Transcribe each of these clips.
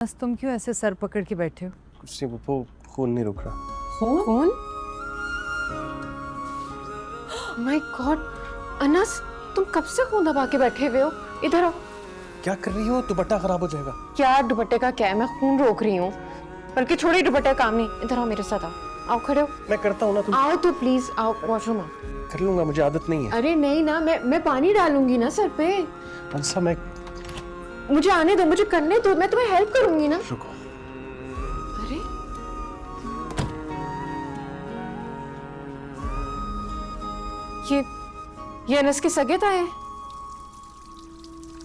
बस तुम क्यों ऐसे सर पकड़ के बैठे हो? कुछ नहीं वो खून नहीं रुक रहा। कौन? माय गॉड, अनस तुम कब से खून दबा के बैठे हुए हो? इधर आओ। क्या कर रही हो? दुपट्टा खराब हो जाएगा। क्या दुपट्टे का क्या है? मैं खून रोक रही हूँ। बल्कि छोड़ी दुपट्टे काम नहीं। इधर आओ मेरे साथ, आओ आओ खड़े हो। मैं करता हूँ ना, तुम। आओ तो प्लीज आओ, वॉशरूम आओ। कर लूंगा, मुझे आदत नहीं है। अरे नहीं ना, मैं पानी डालूंगी ना सर पे। पंसा, मैं मुझे आने दो, मुझे करने दो, मैं तुम्हें हेल्प करूंगी ना। रुको। अरे ये अनस के सगे ताए हैं।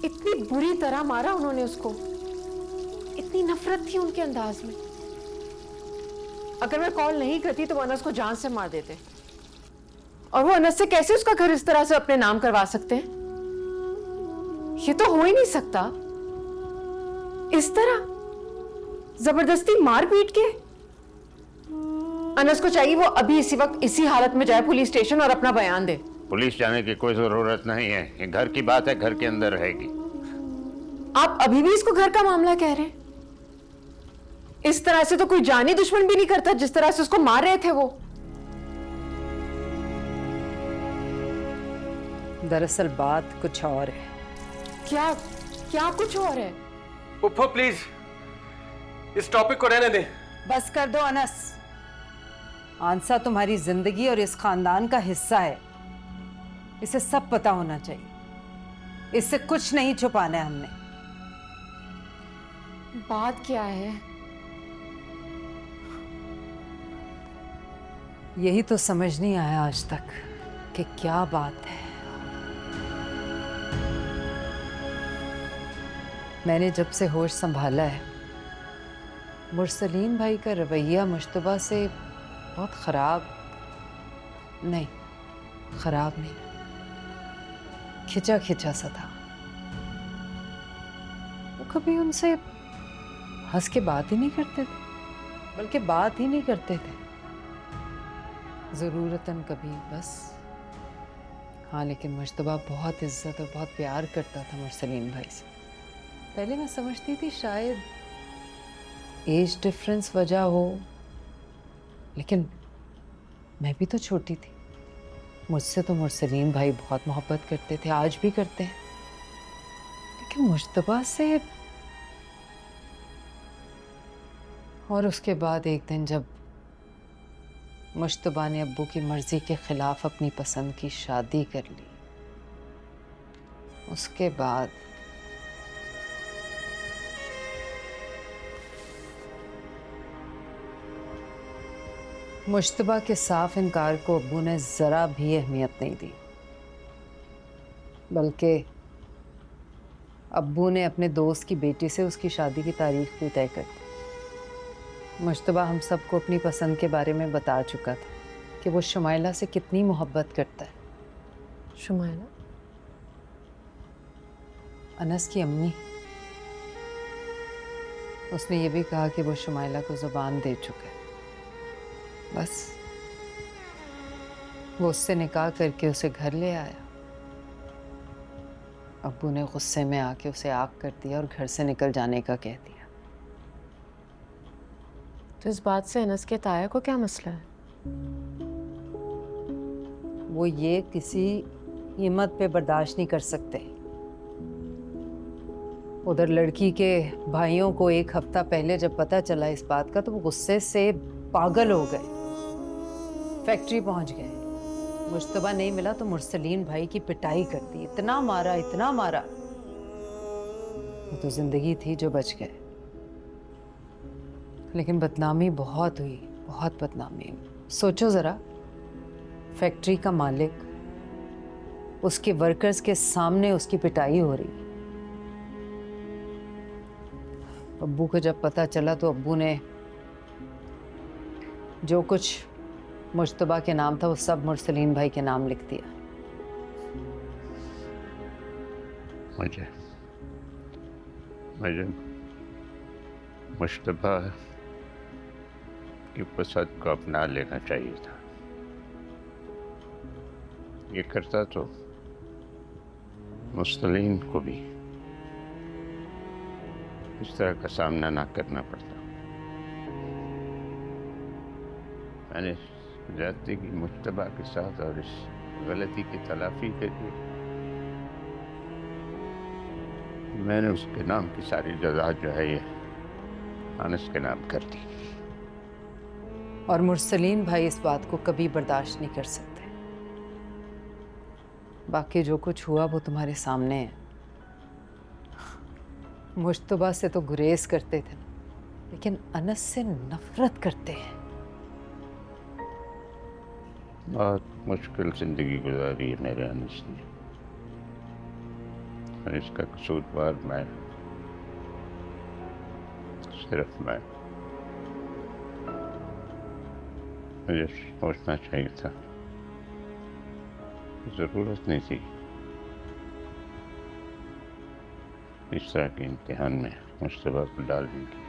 इतनी बुरी तरह मारा उन्होंने उसको, इतनी नफरत थी उनके अंदाज में। अगर मैं कॉल नहीं करती तो वो अनस को जान से मार देते। और वो अनस से कैसे उसका घर इस तरह से अपने नाम करवा सकते हैं? ये तो हो ही नहीं सकता। इस तरह जबरदस्ती मार पीट के। अनस को चाहिए वो अभी इसी वक्त इसी हालत में जाए पुलिस स्टेशन और अपना बयान दे। पुलिस जाने की कोई जरूरत नहीं है, ये घर की बात है, घर के अंदर रहेगी। आप अभी भी इसको घर का मामला कह रहे हैं? इस तरह से तो कोई जानी दुश्मन भी नहीं करता जिस तरह से उसको मार रहे थे वो। दरअसल बात कुछ और है। क्या क्या कुछ और है? उप्पो प्लीज, इस टॉपिक को रहने दे। बस कर दो अनस। आंसा तुम्हारी जिंदगी और इस खानदान का हिस्सा है, इसे सब पता होना चाहिए। इससे कुछ नहीं छुपाना है हमने। बात क्या है? यही तो समझ नहीं आया आज तक कि क्या बात है। मैंने जब से होश संभाला है, मुरसलीन भाई का रवैया मुश्तबा से बहुत खराब नहीं, खिंचा खिंचा सा था। वो कभी उनसे हंस के बात ही नहीं करते थे, बल्कि बात ही नहीं करते थे ज़रूरतन कभी, बस। हाँ, लेकिन मुश्तबा बहुत इज्जत और बहुत प्यार करता था मुरसलीन भाई से। पहले मैं समझती थी शायद एज डिफरेंस वजह हो, लेकिन मैं भी तो छोटी थी। मुझसे तो मुरसलीन भाई बहुत मोहब्बत करते थे, आज भी करते हैं। लेकिन मुश्तबा से। और उसके बाद एक दिन जब मुश्तबा ने अब्बू की मर्जी के खिलाफ अपनी पसंद की शादी कर ली, उसके बाद मुश्तबा के साफ इनकार को अब्बू ने ज़रा भी अहमियत नहीं दी, बल्कि अब्बू ने अपने दोस्त की बेटी से उसकी शादी की तारीख भी तय कर दी। मुश्तबा हम सबको अपनी पसंद के बारे में बता चुका था कि वो शुमाइला से कितनी मोहब्बत करता है। शुमाइला? अनस की अम्मी। उसने ये भी कहा कि वो शुमाइला को ज़ुबान दे चुका है। बस वो उससे निकाह करके उसे घर ले आया। अब्बू ने गुस्से में आके उसे आग कर दिया और घर से निकल जाने का कह दिया। तो इस बात से अनस के ताया को क्या मसला है? वो ये किसी कीमत पे बर्दाश्त नहीं कर सकते। उधर लड़की के भाइयों को एक हफ्ता पहले जब पता चला इस बात का, तो वो गुस्से से पागल हो गए, फैक्ट्री पहुंच गए। मुश्तबा नहीं मिला तो मुरसलीन भाई की पिटाई कर दी, इतना मारा इतना मारा। वो तो जिंदगी थी जो बच गए, लेकिन बदनामी बहुत हुई, बहुत बदनामी। सोचो जरा, फैक्ट्री का मालिक, उसके वर्कर्स के सामने उसकी पिटाई हो रही। अब्बू को जब पता चला तो अब्बू ने जो कुछ मुश्तबा के नाम था वो सब मुरसलीन भाई के नाम लिख दिया। मुझे मुश्तबा की पसंद को अपना लेना चाहिए था। ये करता तो मुस्तलीन को भी इस तरह का सामना ना करना पड़ता। मैंने ज्यादती की मुश्तबा के साथ और इस गलती की तलाफी के लिए मैंने उसके नाम की सारी जजा जो है ये अनस के नाम कर दी। और मुरसलीन भाई इस बात को कभी बर्दाश्त नहीं कर सकते। बाकी जो कुछ हुआ वो तुम्हारे सामने है। मुश्तबा से तो गुरेज करते थे, लेकिन अनस से नफरत करते हैं। बहुत मुश्किल जिंदगी गुजारी है मेरे अनस ने, और इसका कसूरवार मैं, सिर्फ मैं। मुझे सोचना चाहिए था, जरूरत नहीं थी इस तरह के इम्तिहान में मुश्तबा को डालने की।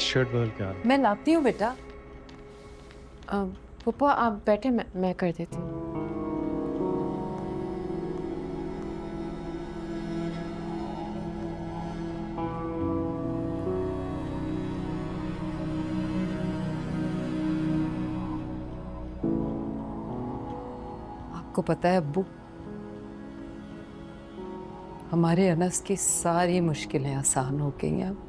शर्ट बदल के आना। मैं लाती हूँ बेटा। पप्पा आप बैठे, मैं कर देती हूँ। आपको पता है अब्बू, हमारे अनस की सारी मुश्किलें आसान हो गई हैं अब।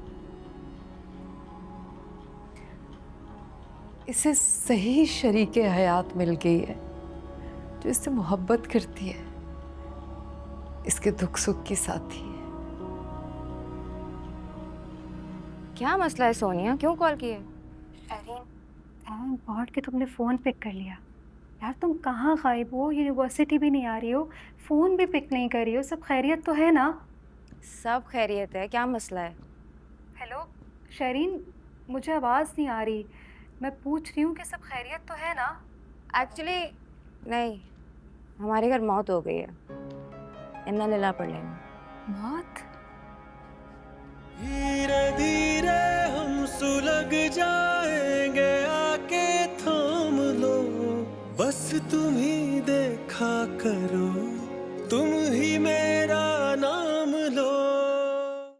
इसे सही शरीके हयात मिल गई है जो इससे मोहब्बत करती है, इसके दुख सुख की साथी है। क्या मसला है सोनिया, क्यों कॉल किए? थैंक गॉड कि तुमने फ़ोन पिक कर लिया। यार तुम कहाँ गायब हो, यूनिवर्सिटी भी नहीं आ रही हो, फ़ोन भी पिक नहीं कर रही हो, सब खैरियत तो है ना? सब खैरियत है, क्या मसला है? हेलो शरीन, मुझे आवाज़ नहीं आ रही, मैं पूछ रही हूँ कि सब खैरियत तो है ना? एक्चुअली नहीं, हमारे घर मौत हो गई है। इन्ना लिल्लाह पढ़ लेना। मौत?